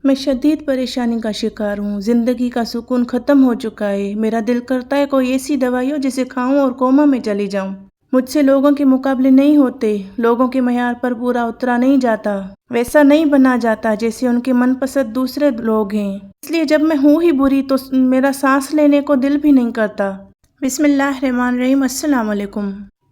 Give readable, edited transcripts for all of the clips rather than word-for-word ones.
میں شدید پریشانی کا شکار ہوں۔ زندگی کا سکون ختم ہو چکا ہے۔ میرا دل کرتا ہے کوئی ایسی دوائی ہو جسے کھاؤں اور کوما میں چلی جاؤں۔ مجھ سے لوگوں کے مقابلے نہیں ہوتے، لوگوں کے معیار پر پورا اترا نہیں جاتا، ویسا نہیں بنا جاتا جیسے ان کے من پسند دوسرے لوگ ہیں۔ اس لیے جب میں ہوں ہی بری تو میرا سانس لینے کو دل بھی نہیں کرتا۔ بسم اللہ الرحمن الرحیم۔ السلام علیکم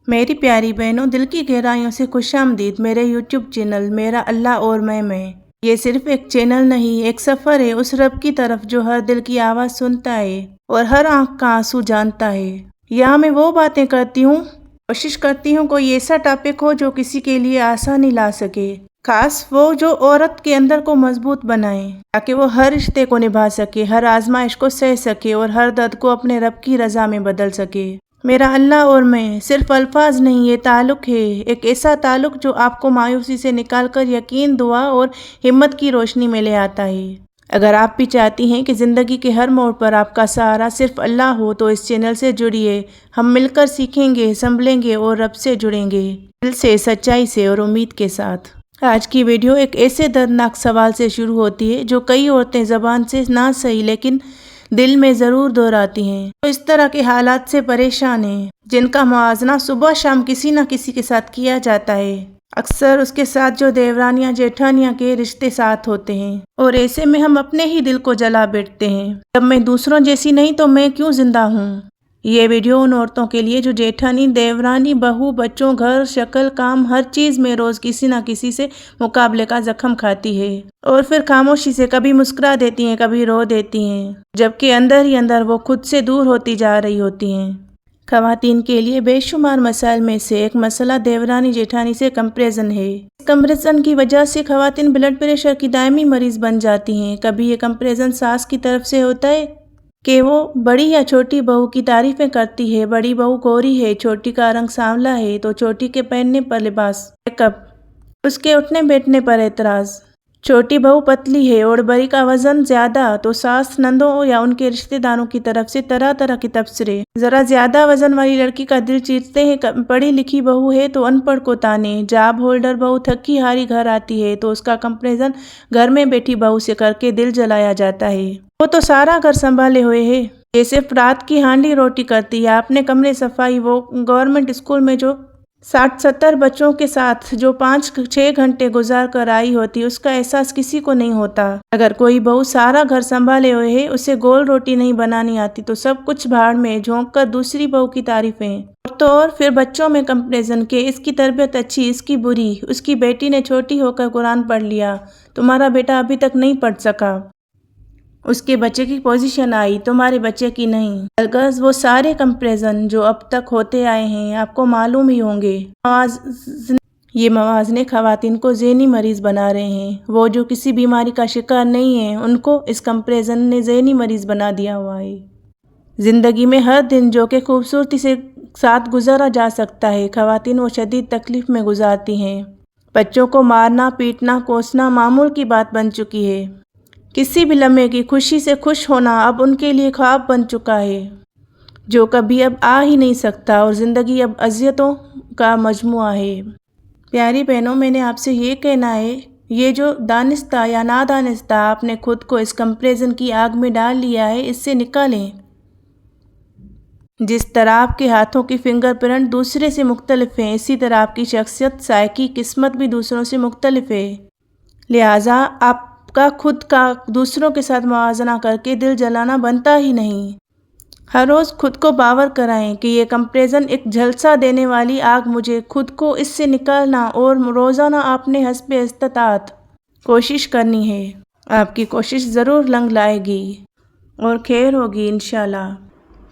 میری پیاری بہنوں، دل کی گہرائیوں سے خوش آمدید میرے یوٹیوب چینل میرا اللہ اور میں۔ یہ صرف ایک چینل نہیں، ایک سفر ہے اس رب کی طرف جو ہر دل کی آواز سنتا ہے اور ہر آنکھ کا آنسو جانتا ہے۔ یہاں میں وہ باتیں کرتی ہوں، کوشش کرتی ہوں کوئی ایسا ٹاپک ہو جو کسی کے لیے آسانی لا سکے، خاص وہ جو عورت کے اندر کو مضبوط بنائے تاکہ وہ ہر رشتے کو نبھا سکے، ہر آزمائش کو سہ سکے اور ہر درد کو اپنے رب کی رضا میں بدل سکے۔ میرا اللہ اور میں صرف الفاظ نہیں، یہ تعلق ہے، ایک ایسا تعلق جو آپ کو مایوسی سے نکال کر یقین، دعا اور ہمت کی روشنی میں لے آتا ہے۔ اگر آپ بھی چاہتی ہیں کہ زندگی کے ہر موڑ پر آپ کا سہارا صرف اللہ ہو تو اس چینل سے جڑیے، ہم مل کر سیکھیں گے، سنبھلیں گے اور رب سے جڑیں گے، دل سے، سچائی سے اور امید کے ساتھ۔ آج کی ویڈیو ایک ایسے دردناک سوال سے شروع ہوتی ہے جو کئی عورتیں زبان سے نہ صحیح لیکن دل میں ضرور دہراتی ہیں۔ وہ اس طرح کے حالات سے پریشان ہیں جن کا موازنہ صبح شام کسی نہ کسی کے ساتھ کیا جاتا ہے، اکثر اس کے ساتھ جو دیورانیاں جیٹھانیاں کے رشتے ساتھ ہوتے ہیں، اور ایسے میں ہم اپنے ہی دل کو جلا بیٹھتے ہیں۔ جب میں دوسروں جیسی نہیں تو میں کیوں زندہ ہوں؟ یہ ویڈیو ان عورتوں کے لیے جو جیٹھانی، دیورانی، بہو، بچوں، گھر، شکل، کام، ہر چیز میں روز کسی نہ کسی سے مقابلے کا زخم کھاتی ہے اور پھر خاموشی سے کبھی مسکرا دیتی ہیں، کبھی رو دیتی ہیں، جبکہ اندر ہی اندر وہ خود سے دور ہوتی جا رہی ہوتی ہیں۔ خواتین کے لیے بے شمار مسائل میں سے ایک مسئلہ دیورانی جیٹھانی سے کمپیریزن ہے۔ اس کمپیریزن کی وجہ سے خواتین بلڈ پریشر کی دائمی مریض بن جاتی ہیں۔ کبھی یہ کمپیریزن ساس کی طرف سے ہوتا ہے کہ وہ بڑی یا چھوٹی بہو کی تعریفیں کرتی ہے، بڑی بہو گوری ہے، چھوٹی کا رنگ سانولا ہے تو چھوٹی کے پہننے پر لباس، میک اپ، اس کے اٹھنے بیٹھنے پر اعتراض، چھوٹی بہو پتلی ہے اور بڑی کا وزن زیادہ تو ساس، نندوں یا ان کے رشتہ داروں کی طرف سے طرح طرح کے تبصرے، ذرا زیادہ وزن والی لڑکی کا دل چیرتے ہیں، پڑھی لکھی بہو ہے تو ان پڑھ کو تانے، جاب ہولڈر بہو تھکی ہاری گھر آتی ہے تو اس کا کمپیریزن گھر میں بیٹھی بہو سے کر کے دل جلایا جاتا ہے۔ وہ تو سارا گھر سنبھالے ہوئے ہے، یہ صرف رات کی ہانڈی روٹی کرتی ہے، اپنے کمرے صفائی، وہ گورنمنٹ اسکول میں جو 60-70 بچوں کے ساتھ جو 5-6 گھنٹے گزار کر آئی ہوتی، اس کا احساس کسی کو نہیں ہوتا۔ اگر کوئی بہو سارا گھر سنبھالے ہوئے ہے، اسے گول روٹی نہیں بنانی آتی تو سب کچھ بھاڑ میں جھونک کر دوسری بہو کی تعریفیں، اور تو اور پھر بچوں میں کمپیریزن کہ اس کی تربیت اچھی، اس کی بری، اس کی بیٹی نے چھوٹی ہو کر قرآن پڑھ لیا، تمہارا بیٹا ابھی تک نہیں پڑھ سکا، اس کے بچے کی پوزیشن آئی، تمہارے بچے کی نہیں۔ الغرض وہ سارے کمپیریزن جو اب تک ہوتے آئے ہیں آپ کو معلوم ہی ہوں گے، یہ موازنے خواتین کو ذہنی مریض بنا رہے ہیں۔ وہ جو کسی بیماری کا شکار نہیں ہیں، ان کو اس کمپیریزن نے ذہنی مریض بنا دیا ہوا ہے۔ زندگی میں ہر دن جو کہ خوبصورتی سے ساتھ گزارا جا سکتا ہے، خواتین وہ شدید تکلیف میں گزارتی ہیں۔ بچوں کو مارنا، پیٹنا، کوسنا معمول کی بات بن چکی ہے۔ کسی بھی لمحے کی خوشی سے خوش ہونا اب ان کے لیے خواب بن چکا ہے جو کبھی اب آ ہی نہیں سکتا، اور زندگی اب اذیتوں کا مجموعہ ہے۔ پیاری بہنوں، میں نے آپ سے یہ کہنا ہے، یہ جو دانستہ یا نادانستہ آپ نے خود کو اس کمپیریزن کی آگ میں ڈال لیا ہے، اس سے نکالیں۔ جس طرح آپ کے ہاتھوں کی فنگر پرنٹ دوسرے سے مختلف ہیں، اسی طرح آپ کی شخصیت، ذائقی، قسمت بھی دوسروں سے مختلف ہے۔ لہٰذا آپ کا خود کا دوسروں کے ساتھ موازنہ کر کے دل جلانا بنتا ہی نہیں۔ ہر روز خود کو باور کرائیں کہ یہ کمپیریزن ایک جھلسا دینے والی آگ، مجھے خود کو اس سے نکالنا، اور روزانہ آپ نے حسب استطاعت کوشش کرنی ہے۔ آپ کی کوشش ضرور رنگ لائے گی اور خیر ہوگی انشاءاللہ۔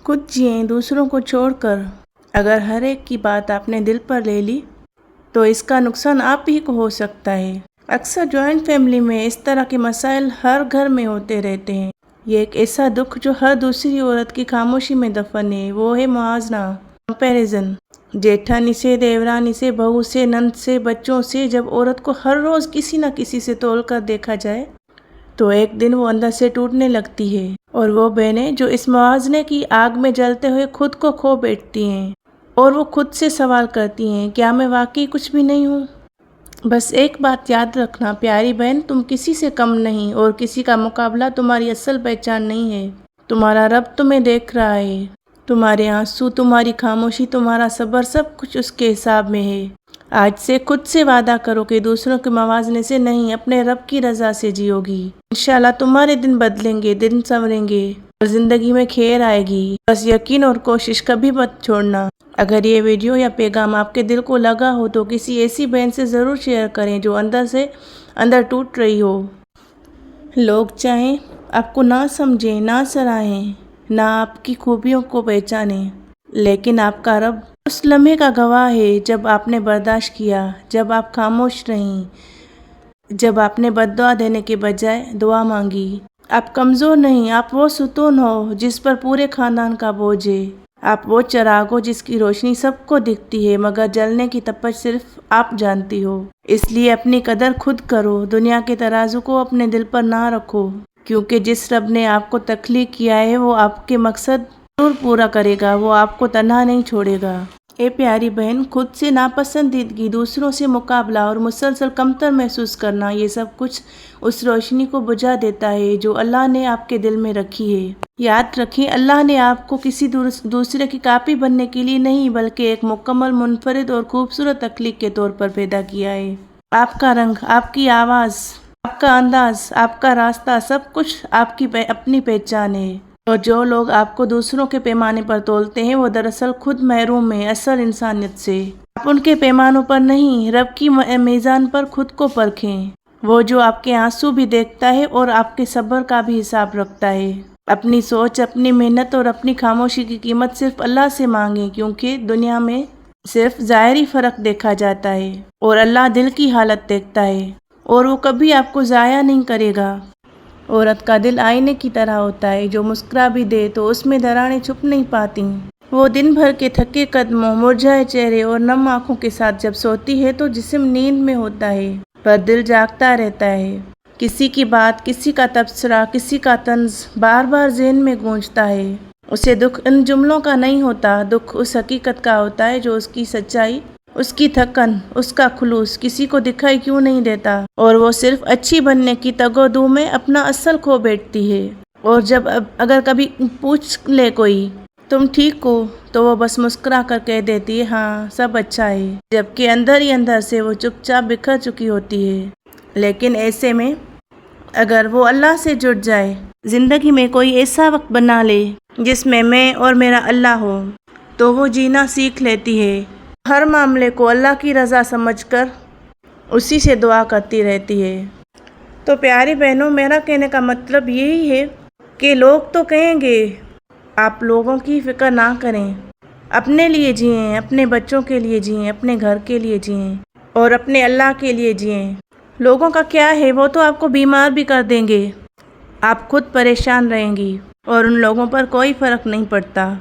خود جئیں دوسروں کو چھوڑ کر۔ اگر ہر ایک کی بات آپ نے دل پر لے لی تو اس کا نقصان آپ ہی کو ہو سکتا ہے۔ اکثر جوائنٹ فیملی میں اس طرح کے مسائل ہر گھر میں ہوتے رہتے ہیں۔ یہ ایک ایسا دکھ جو ہر دوسری عورت کی خاموشی میں دفن ہے، وہ ہے موازنہ، کمپیریزن۔ جیٹھانی سے، دیورانی سے، بہو سے، نند سے، بچوں سے جب عورت کو ہر روز کسی نہ کسی سے تول کر دیکھا جائے تو ایک دن وہ اندر سے ٹوٹنے لگتی ہے، اور وہ بہنیں جو اس موازنے کی آگ میں جلتے ہوئے خود کو کھو بیٹھتی ہیں، اور وہ خود سے سوال کرتی ہیں، کیا میں واقعی کچھ بھی نہیں ہوں؟ بس ایک بات یاد رکھنا پیاری بہن، تم کسی سے کم نہیں اور کسی کا مقابلہ تمہاری اصل پہچان نہیں ہے۔ تمہارا رب تمہیں دیکھ رہا ہے، تمہارے آنسو، تمہاری خاموشی، تمہارا صبر، سب کچھ اس کے حساب میں ہے۔ آج سے خود سے وعدہ کرو کہ دوسروں کے موازنے سے نہیں، اپنے رب کی رضا سے جیو گی۔ انشاءاللہ تمہارے دن بدلیں گے، دن سنوریں گے اور زندگی میں خیر آئے گی۔ بس یقین اور کوشش کبھی مت چھوڑنا۔ اگر یہ ویڈیو یا پیغام آپ کے دل کو لگا ہو تو کسی ایسی بہن سے ضرور شیئر کریں جو اندر سے ٹوٹ رہی ہو۔ لوگ چاہیں آپ کو نہ سمجھیں، نہ سراہیں، نہ آپ کی خوبیوں کو پہچانیں، لیکن آپ کا رب اس لمحے کا گواہ ہے جب آپ نے برداشت کیا، جب آپ خاموش رہیں، جب آپ نے بد دعا دینے کے بجائے دعا مانگی۔ آپ کمزور نہیں، آپ وہ ستون ہو جس پر پورے خاندان کا بوجھ ہے۔ آپ وہ چراغ ہو جس کی روشنی سب کو دکھتی ہے مگر جلنے کی تپش صرف آپ جانتی ہو۔ اس لیے اپنی قدر خود کرو، دنیا کے ترازو کو اپنے دل پر نہ رکھو، کیونکہ جس رب نے آپ کو تخلیق کیا ہے وہ آپ کے مقصد ضرور پورا کرے گا، وہ آپ کو تنہا نہیں چھوڑے گا۔ اے پیاری بہن، خود سے ناپسندیدگی، دوسروں سے مقابلہ اور مسلسل کمتر محسوس کرنا، یہ سب کچھ اس روشنی کو بجھا دیتا ہے جو اللہ نے آپ کے دل میں رکھی ہے۔ یاد رکھیں، اللہ نے آپ کو کسی دوسرے کی کاپی بننے کے لیے نہیں بلکہ ایک مکمل، منفرد اور خوبصورت تخلیق کے طور پر پیدا کیا ہے۔ آپ کا رنگ، آپ کی آواز، آپ کا انداز، آپ کا راستہ، سب کچھ آپ کی اپنی پہچان ہے، اور جو لوگ آپ کو دوسروں کے پیمانے پر تولتے ہیں وہ دراصل خود محروم ہیں اصل انسانیت سے۔ آپ ان کے پیمانوں پر نہیں، رب کی میزان پر خود کو پرکھیں، وہ جو آپ کے آنسو بھی دیکھتا ہے اور آپ کے صبر کا بھی حساب رکھتا ہے۔ اپنی سوچ، اپنی محنت اور اپنی خاموشی کی قیمت صرف اللہ سے مانگیں، کیونکہ دنیا میں صرف ظاہری فرق دیکھا جاتا ہے اور اللہ دل کی حالت دیکھتا ہے، اور وہ کبھی آپ کو ضائع نہیں کرے گا۔ عورت کا دل آئینے کی طرح ہوتا ہے، جو مسکرا بھی دے تو اس میں دراڑیں چھپ نہیں پاتی۔ وہ دن بھر کے تھکے قدموں، مرجھائے چہرے اور نم آنکھوں کے ساتھ جب سوتی ہے تو جسم نیند میں ہوتا ہے پر دل جاگتا رہتا ہے۔ کسی کی بات، کسی کا تبصرہ، کسی کا طنز بار بار ذہن میں گونجتا ہے۔ اسے دکھ ان جملوں کا نہیں ہوتا، دکھ اس حقیقت کا ہوتا ہے جو اس کی سچائی، اس کی تھکن، اس کا خلوص کسی کو دکھائی کیوں نہیں دیتا، اور وہ صرف اچھی بننے کی تگ و دو میں اپنا اصل کھو بیٹھتی ہے۔ اور جب اگر کبھی پوچھ لے کوئی تم ٹھیک ہو تو وہ بس مسکرا کر کہہ دیتی ہے ہاں سب اچھا ہے، جبکہ اندر ہی اندر سے وہ چپ چاپ بکھر چکی ہوتی ہے۔ لیکن ایسے میں اگر وہ اللہ سے جڑ جائے، زندگی میں کوئی ایسا وقت بنا لے جس میں اور میرا اللہ ہو، تو وہ جینا سیکھ لیتی ہے۔ ہر معاملے کو اللہ کی رضا سمجھ کر اسی سے دعا کرتی رہتی ہے۔ تو پیاری بہنوں، میرا کہنے کا مطلب یہی ہے کہ لوگ تو کہیں گے، آپ لوگوں کی فکر نہ کریں، اپنے لیے جئیں، اپنے بچوں کے لیے جئیں، اپنے گھر کے لیے جئیں اور اپنے اللہ کے لیے جئیں۔ لوگوں کا کیا ہے، وہ تو آپ کو بیمار بھی کر دیں گے، آپ خود پریشان رہیں گی اور ان لوگوں پر کوئی فرق نہیں پڑتا۔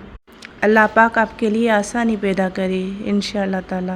اللہ پاک آپ کے لیے آسانی پیدا کرے انشاءاللہ تعالی۔